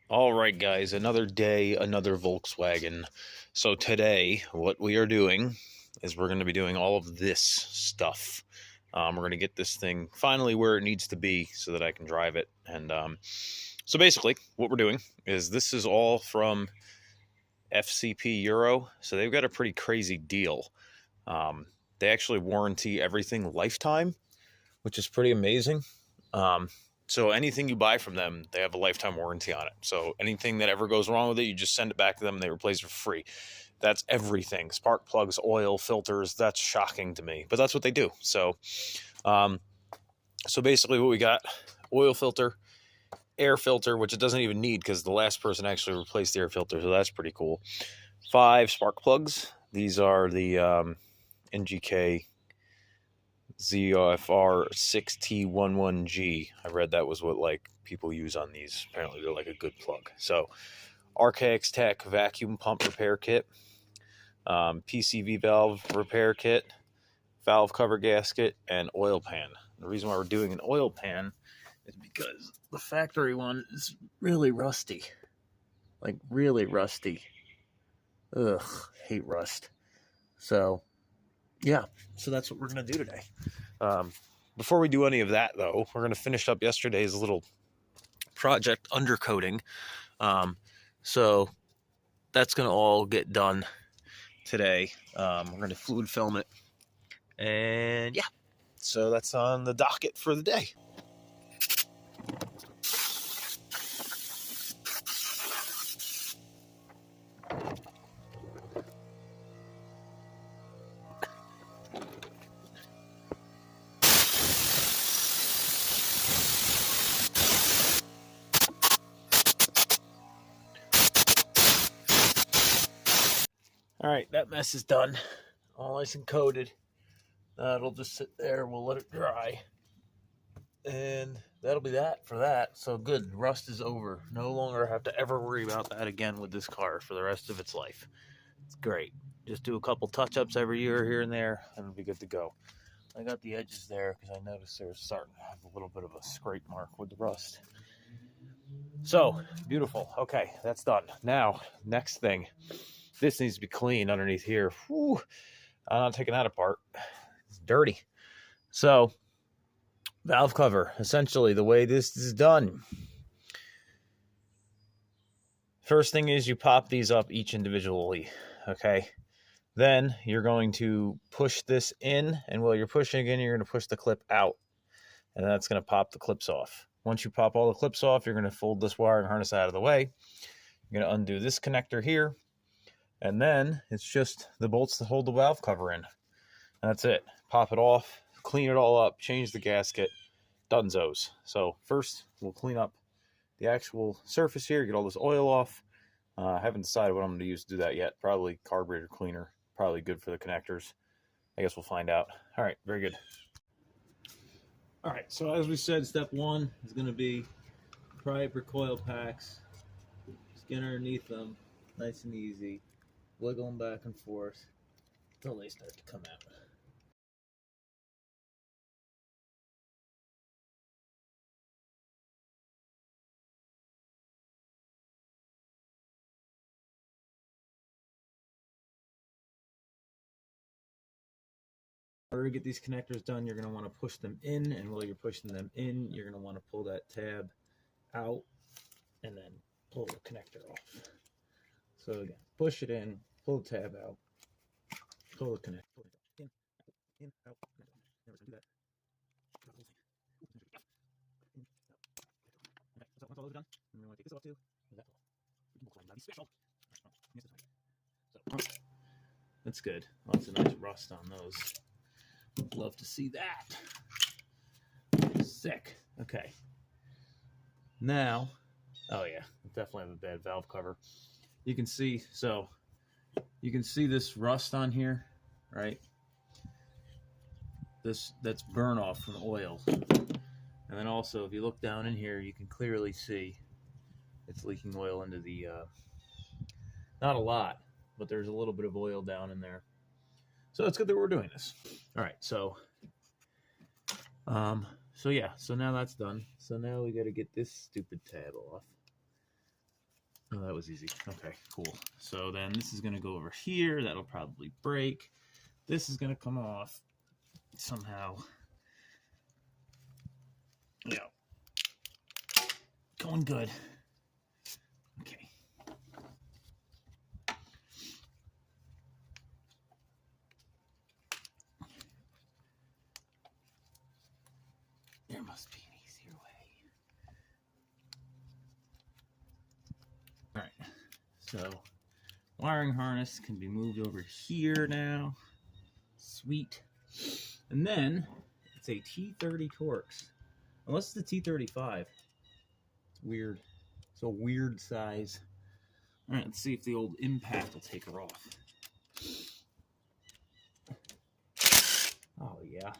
All right, guys, another day, another Volkswagen. So today, what we are doing is we're going to be doing all of this stuff. We're going to get this thing finally where it needs to be so that I can drive it. And so basically, what we're doing is this is all from FCP Euro. So they've got a pretty crazy deal. They actually warranty everything lifetime, which is pretty amazing. Um, so anything you buy from them, they have a lifetime warranty on it. So anything that ever goes wrong with it, you just send it back to them and they replace it for free. That's everything. Spark plugs, oil, filters. That's shocking to me, but that's what they do. Um, so basically what we got, oil filter, air filter, which it doesn't even need because the last person actually replaced the air filter. So that's pretty cool. 5 spark plugs. These are the NGK ZFR 6T11G. I read that was what like people use on these. Apparently they're like a good plug. So RKX Tech vacuum pump repair kit, PCV valve repair kit, valve cover gasket, and oil pan. The reason why we're doing an oil pan is because the factory one is really rusty. Like really rusty. Ugh, hate rust. So yeah, so that's what we're gonna do today. Before we do any of that, though, we're going to finish up yesterday's little project undercoating. So that's going to all get done today. We're going to fluid film it. And yeah, so that's on the docket for the day. All right, that mess is done. All nice and coated. It'll just sit there. We'll let it dry. And that'll be that for that. So good. Rust is over. No longer have to ever worry about that again with this car for the rest of its life. It's great. Just do a couple touch-ups every year here and there, and it'll be good to go. I got the edges there because I noticed they're starting to have a little bit of a scrape mark with the rust. So, beautiful. Okay, that's done. Now, next thing. This needs to be clean underneath here. Whew. I'm not taking that apart. It's dirty. So, valve cover. Essentially, the way this is done. First thing is you pop these up each individually. Okay. Then you're going to push this in, and while you're pushing in, you're going to push the clip out, and that's going to pop the clips off. Once you pop all the clips off, you're going to fold this wire and harness out of the way. You're going to undo this connector here, and then it's just the bolts to hold the valve cover in. And that's it. Pop it off, clean it all up, change the gasket, dunzos. So first, we'll clean up the actual surface here, get all this oil off. I haven't decided what I'm going to use to do that yet. Probably carburetor cleaner. Probably good for the connectors. I guess we'll find out. All right, very good. All right, so as we said, step one is going to be pry up your coil packs. Just get underneath them, nice and easy. Wiggle them back and forth until they start to come out. In order to get these connectors done, you're going to want to push them in, and while you're pushing them in, you're going to want to pull that tab out and then pull the connector off. So again, push it in, pull the tab out, pull the connector in, out. Never do that. Okay, so once all those are done, I'm going to take this off too. Special. So that's good. Lots of nice rust on those. Love to see that. Sick. Okay. Now, oh yeah, definitely have a bad valve cover. You can see, so you can see this rust on here, right? That's burn off from oil. And then also, if you look down in here, you can clearly see it's leaking oil into the, not a lot, but there's a little bit of oil down in there. So it's good that we're doing this. All right, so yeah, so now that's done. So now we got to get this stupid tab off. Oh, that was easy. Okay, cool. So then this is going to go over here. That'll probably break. This is going to come off somehow. Yeah. Going good. Okay. There must be an easier way. All right. So wiring harness can be moved over here now. Sweet. And then it's a T30 Torx. Unless it's the T35. It's weird. It's a weird size. All right, let's see if the old impact will take her off. Oh, yeah.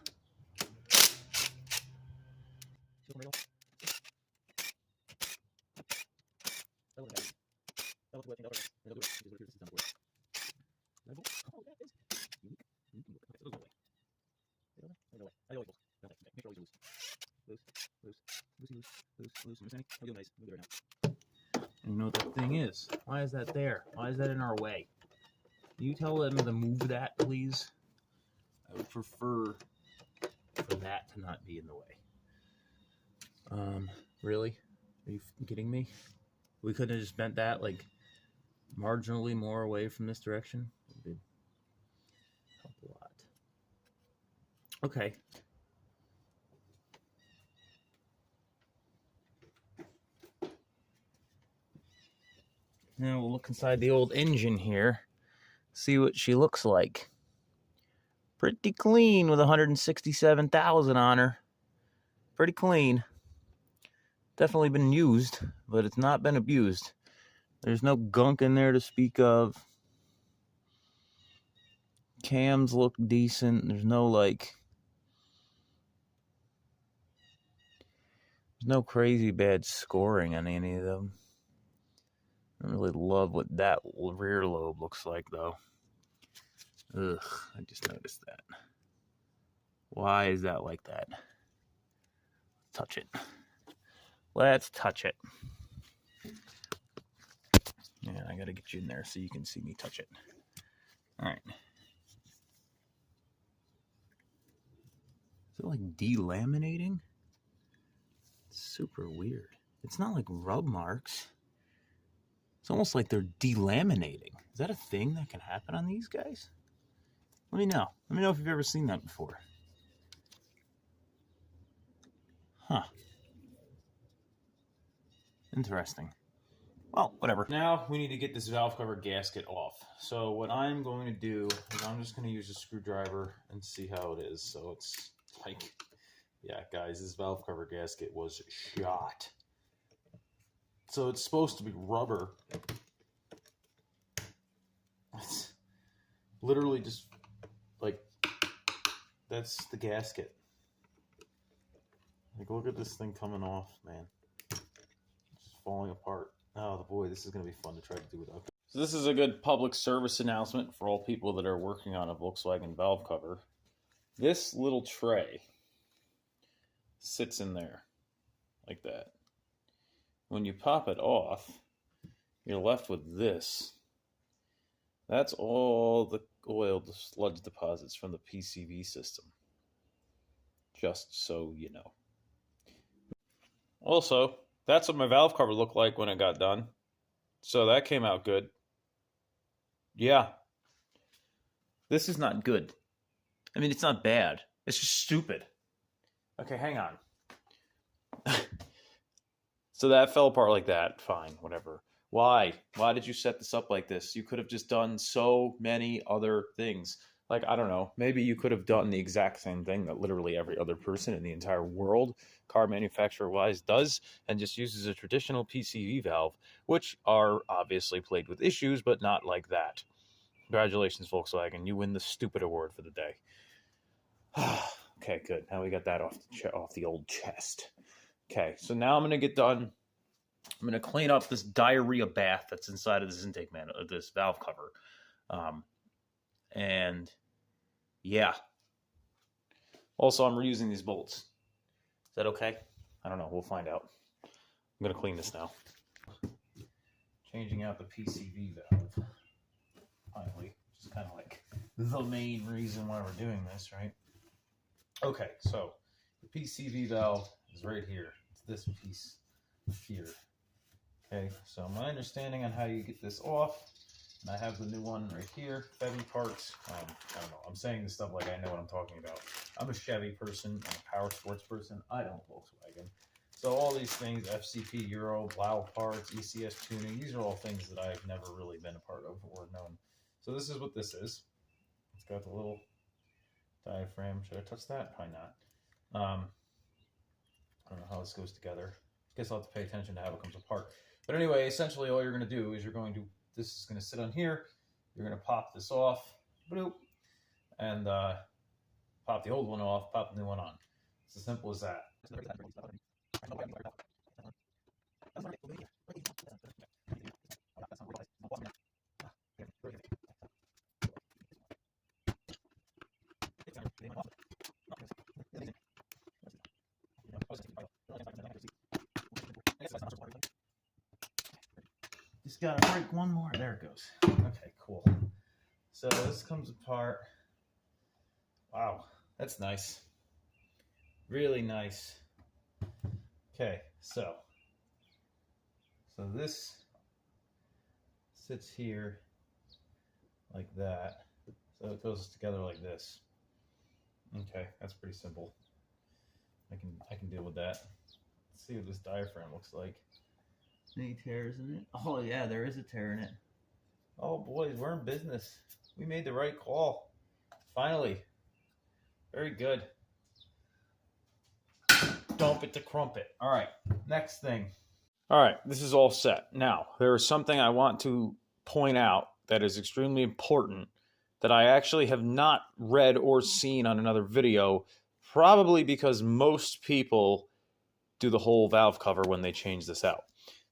You know what that thing is? Why is that there? Why is that in our way? Can you tell them to move that, please? I would prefer for that to not be in the way. Really? Are you kidding me? We could have just bent that like marginally more away from this direction. It would help a lot. Okay. Now we'll look inside the old engine here, see what she looks like. Pretty clean with 167,000 on her. Pretty clean. Definitely been used, but it's not been abused. There's no gunk in there to speak of. Cams look decent. There's no there's no crazy bad scoring on any of them. I don't really love what that rear lobe looks like though. Ugh, I just noticed that. Why is that like that? Touch it. Let's touch it. Yeah, I gotta get you in there so you can see me touch it. All right. Is it like delaminating? It's super weird. It's not like rub marks. It's almost like they're delaminating. Is that a thing that can happen on these guys? Let me know. Let me know if you've ever seen that before. Huh. Interesting. Well, whatever. Now we need to get this valve cover gasket off. So what I'm going to do is I'm just going to use a screwdriver and see how it is. So it's like, yeah, guys, this valve cover gasket was shot. So it's supposed to be rubber. It's literally just like, that's the gasket. Like, look at this thing coming off, man. It's just falling apart. Oh, boy, this is going to be fun to try to do without. So this is a good public service announcement for all people that are working on a Volkswagen valve cover. This little tray sits in there like that. When you pop it off, you're left with this. That's all the oil sludge deposits from the PCV system. Just so you know. Also, that's what my valve cover looked like when it got done. So that came out good. Yeah. This is not good. I mean, it's not bad. It's just stupid. Okay, hang on. So that fell apart like that. Fine, whatever. Why? Why did you set this up like this? You could have just done so many other things. Like, I don't know, maybe you could have done the exact same thing that literally every other person in the entire world, car manufacturer-wise, does, and just uses a traditional PCV valve, which are obviously plagued with issues, but not like that. Congratulations, Volkswagen. You win the stupid award for the day. Okay, good. Now we got that off the old chest. Okay, so now I'm going to get done. I'm going to clean up this diarrhea bath that's inside of this intake this valve cover. And yeah. Also, I'm reusing these bolts. Is that okay? I don't know. We'll find out. I'm going to clean this now. changing out the PCV valve. Finally, which is kind of like the main reason why we're doing this, right? Okay, so the PCV valve is right here. It's this piece here. Okay, so my understanding on how you get this off, and I have the new one right here, Chevy parts. I don't know, I'm saying this stuff like I know what I'm talking about. I'm a Chevy person, I'm a power sports person, I don't Volkswagen. So all these things, FCP, Euro, Blau parts, ECS tuning, these are all things that I've never really been a part of or known. So this is what this is. It's got the little diaphragm. Should I touch that? Probably not. I don't know how this goes together. I guess I'll have to pay attention to how it comes apart. But anyway, essentially all you're going to do is this is going to sit on here. You're going to pop this off, bloop, and pop the old one off, pop the new one on. It's as simple as that. Just gotta break one more. There it goes. Okay, cool. So this comes apart. Wow, that's nice. Really nice. Okay, so this sits here like that. So it goes together like this. Okay, that's pretty simple. I can deal with that. Let's see what this diaphragm looks like. Any tears in it? Oh yeah, there is a tear in it. Oh boys, we're in business. We made the right call. Finally. Very good. Dump it to crumpet. All right, next thing. All right, this is all set. Now, there is something I want to point out that is extremely important that I actually have not read or seen on another video, probably because most people do the whole valve cover when they change this out.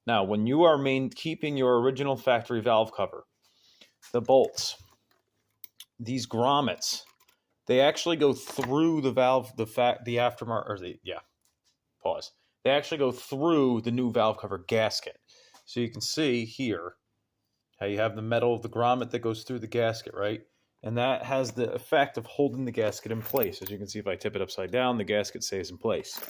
Now, when you are keeping your original factory valve cover, the bolts, these grommets, they actually go through the valve, the aftermarket, or pause. They actually go through the new valve cover gasket. So you can see here how you have the metal of the grommet that goes through the gasket, right? And that has the effect of holding the gasket in place. As you can see, if I tip it upside down, the gasket stays in place.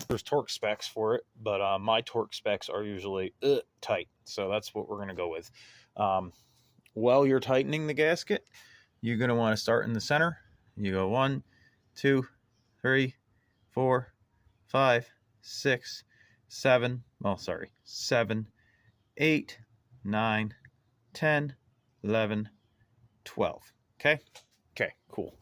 There's torque specs for it, but my torque specs are usually tight. So that's what we're going to go with. While you're tightening the gasket, you're going to want to start in the center. You go 1, 2, 3, 4, 5, 6, 7, 8, 9, 10, 11, 12. Okay? Okay, cool.